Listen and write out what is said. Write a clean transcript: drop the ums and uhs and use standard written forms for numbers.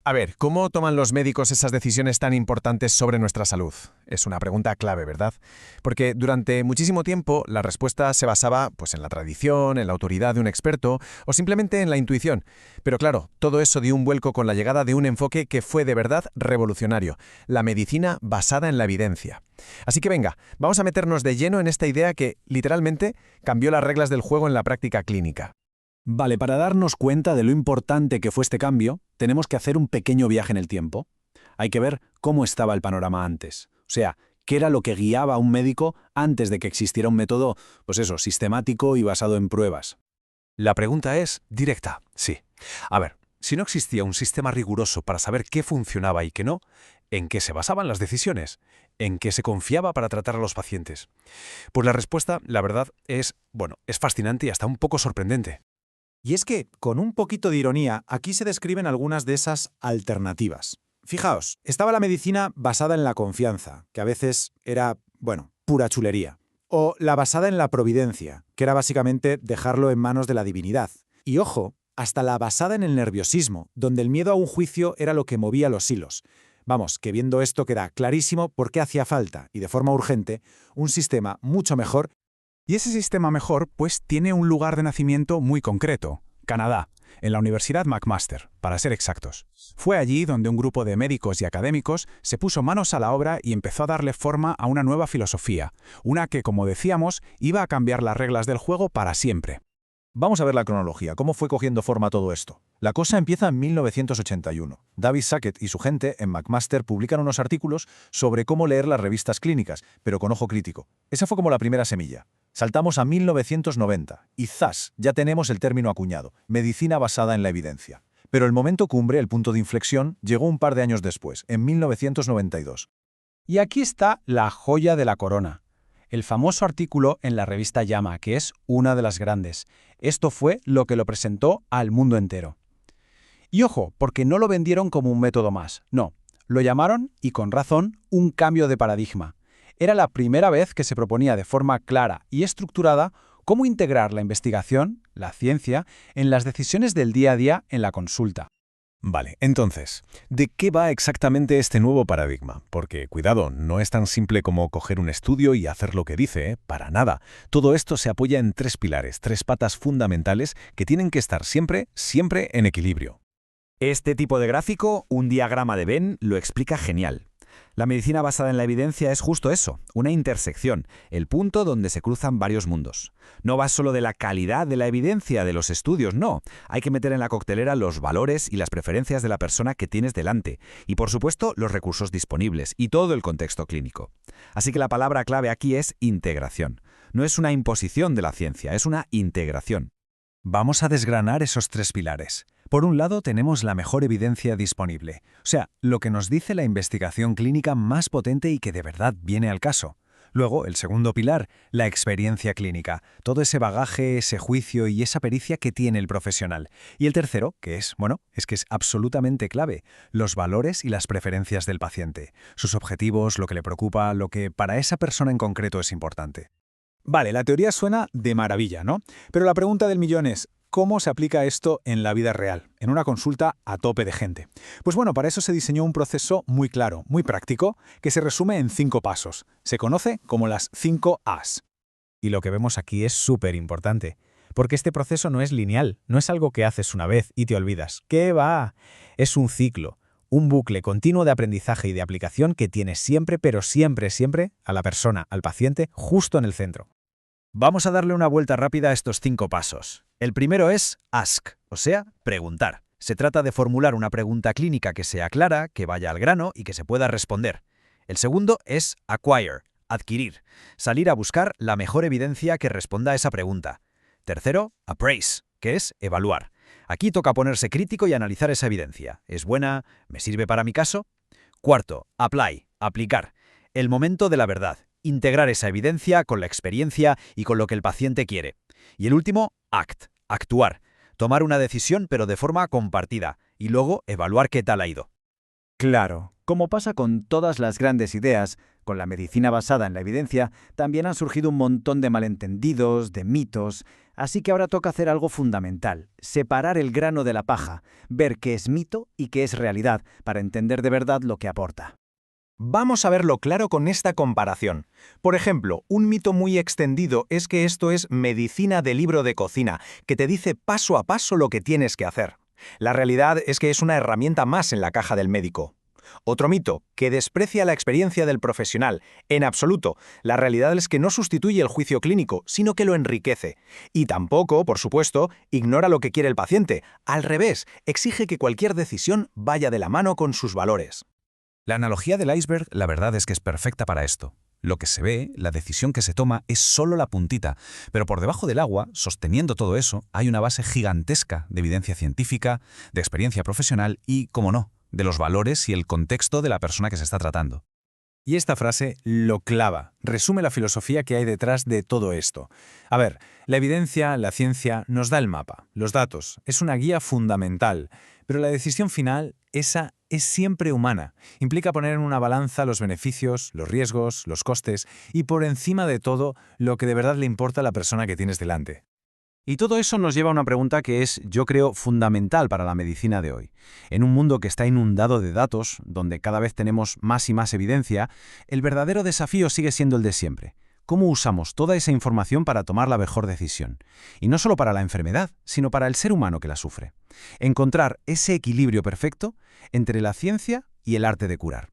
A ver, ¿cómo toman los médicos esas decisiones tan importantes sobre nuestra salud? Es una pregunta clave, ¿verdad? Porque durante muchísimo tiempo la respuesta se basaba pues, en la tradición, en la autoridad de un experto o simplemente en la intuición. Pero claro, todo eso dio un vuelco con la llegada de un enfoque que fue de verdad revolucionario, la medicina basada en la evidencia. Así que venga, vamos a meternos de lleno en esta idea que, literalmente, cambió las reglas del juego en la práctica clínica. Vale, para darnos cuenta de lo importante que fue este cambio, tenemos que hacer un pequeño viaje en el tiempo. Hay que ver cómo estaba el panorama antes. O sea, qué era lo que guiaba a un médico antes de que existiera un método, pues eso, sistemático y basado en pruebas. La pregunta es directa, sí. A ver, si no existía un sistema riguroso para saber qué funcionaba y qué no, ¿en qué se basaban las decisiones? ¿En qué se confiaba para tratar a los pacientes? Pues la respuesta, la verdad, es fascinante y hasta un poco sorprendente. Y es que, con un poquito de ironía, aquí se describen algunas de esas alternativas. Fijaos, estaba la medicina basada en la confianza, que a veces era, pura chulería. O la basada en la providencia, que era básicamente dejarlo en manos de la divinidad. Y ojo, hasta la basada en el nerviosismo, donde el miedo a un juicio era lo que movía los hilos. Vamos, que viendo esto queda clarísimo por qué hacía falta, y de forma urgente, un sistema mucho mejor. Y ese sistema mejor, pues, tiene un lugar de nacimiento muy concreto, Canadá, en la Universidad McMaster, para ser exactos. Fue allí donde un grupo de médicos y académicos se puso manos a la obra y empezó a darle forma a una nueva filosofía, una que, como decíamos, iba a cambiar las reglas del juego para siempre. Vamos a ver la cronología, cómo fue cogiendo forma todo esto. La cosa empieza en 1981. David Sackett y su gente en McMaster publican unos artículos sobre cómo leer las revistas clínicas, pero con ojo crítico. Esa fue como la primera semilla. Saltamos a 1990 y ¡zas! Ya tenemos el término acuñado, medicina basada en la evidencia. Pero el momento cumbre, el punto de inflexión, llegó un par de años después, en 1992. Y aquí está la joya de la corona. El famoso artículo en la revista JAMA, que es una de las grandes. Esto fue lo que lo presentó al mundo entero. Y ojo, porque no lo vendieron como un método más. No, lo llamaron, y con razón, un cambio de paradigma. Era la primera vez que se proponía de forma clara y estructurada cómo integrar la investigación, la ciencia, en las decisiones del día a día en la consulta. Vale, entonces, ¿de qué va exactamente este nuevo paradigma? Porque, cuidado, no es tan simple como coger un estudio y hacer lo que dice, para nada. Todo esto se apoya en tres pilares, tres patas fundamentales que tienen que estar siempre en equilibrio. Este tipo de gráfico, un diagrama de Venn, lo explica genial. La medicina basada en la evidencia es justo eso, una intersección, el punto donde se cruzan varios mundos. No va solo de la calidad de la evidencia de los estudios, no. Hay que meter en la coctelera los valores y las preferencias de la persona que tienes delante. Y por supuesto, los recursos disponibles y todo el contexto clínico. Así que la palabra clave aquí es integración. No es una imposición de la ciencia, es una integración. Vamos a desgranar esos tres pilares. Por un lado, tenemos la mejor evidencia disponible, o sea, lo que nos dice la investigación clínica más potente y que de verdad viene al caso. Luego, el segundo pilar, la experiencia clínica, todo ese bagaje, ese juicio y esa pericia que tiene el profesional. Y el tercero, que es absolutamente clave, los valores y las preferencias del paciente, sus objetivos, lo que le preocupa, lo que para esa persona en concreto es importante. Vale, la teoría suena de maravilla, ¿no? Pero la pregunta del millón es, ¿cómo se aplica esto en la vida real, en una consulta a tope de gente? Pues bueno, para eso se diseñó un proceso muy claro, muy práctico, que se resume en 5 pasos. Se conoce como las 5 As. Y lo que vemos aquí es súper importante, porque este proceso no es lineal, no es algo que haces una vez y te olvidas. ¿Qué va? Es un ciclo, un bucle continuo de aprendizaje y de aplicación que tiene siempre, pero siempre, a la persona, al paciente, justo en el centro. Vamos a darle una vuelta rápida a estos 5 pasos. El primero es ask, o sea, preguntar. Se trata de formular una pregunta clínica que sea clara, que vaya al grano y que se pueda responder. El segundo es acquire, adquirir. Salir a buscar la mejor evidencia que responda a esa pregunta. Tercero, appraise, que es evaluar. Aquí toca ponerse crítico y analizar esa evidencia. ¿Es buena? ¿Me sirve para mi caso? Cuarto, apply, aplicar. El momento de la verdad. Integrar esa evidencia con la experiencia y con lo que el paciente quiere. Y el último, act, actuar. Tomar una decisión pero de forma compartida y luego evaluar qué tal ha ido. Claro, como pasa con todas las grandes ideas, con la medicina basada en la evidencia, también han surgido un montón de malentendidos, de mitos. Así que ahora toca hacer algo fundamental, separar el grano de la paja, ver qué es mito y qué es realidad, para entender de verdad lo que aporta. Vamos a verlo claro con esta comparación. Por ejemplo, un mito muy extendido es que esto es medicina de libro de cocina, que te dice paso a paso lo que tienes que hacer. La realidad es que es una herramienta más en la caja del médico. Otro mito, que desprecia la experiencia del profesional. En absoluto, la realidad es que no sustituye el juicio clínico, sino que lo enriquece. Y tampoco, por supuesto, ignora lo que quiere el paciente. Al revés, exige que cualquier decisión vaya de la mano con sus valores. La analogía del iceberg, la verdad es que es perfecta para esto. Lo que se ve, la decisión que se toma, es solo la puntita, pero por debajo del agua, sosteniendo todo eso, hay una base gigantesca de evidencia científica, de experiencia profesional y, como no, de los valores y el contexto de la persona que se está tratando. Y esta frase lo clava, resume la filosofía que hay detrás de todo esto. A ver, la evidencia, la ciencia, nos da el mapa, los datos, es una guía fundamental, pero la decisión final, esa es siempre humana. Implica poner en una balanza los beneficios, los riesgos, los costes y por encima de todo, lo que de verdad le importa a la persona que tienes delante. Y todo eso nos lleva a una pregunta que es, yo creo, fundamental para la medicina de hoy. En un mundo que está inundado de datos, donde cada vez tenemos más y más evidencia, el verdadero desafío sigue siendo el de siempre. ¿Cómo usamos toda esa información para tomar la mejor decisión? Y no solo para la enfermedad, sino para el ser humano que la sufre. Encontrar ese equilibrio perfecto entre la ciencia y el arte de curar.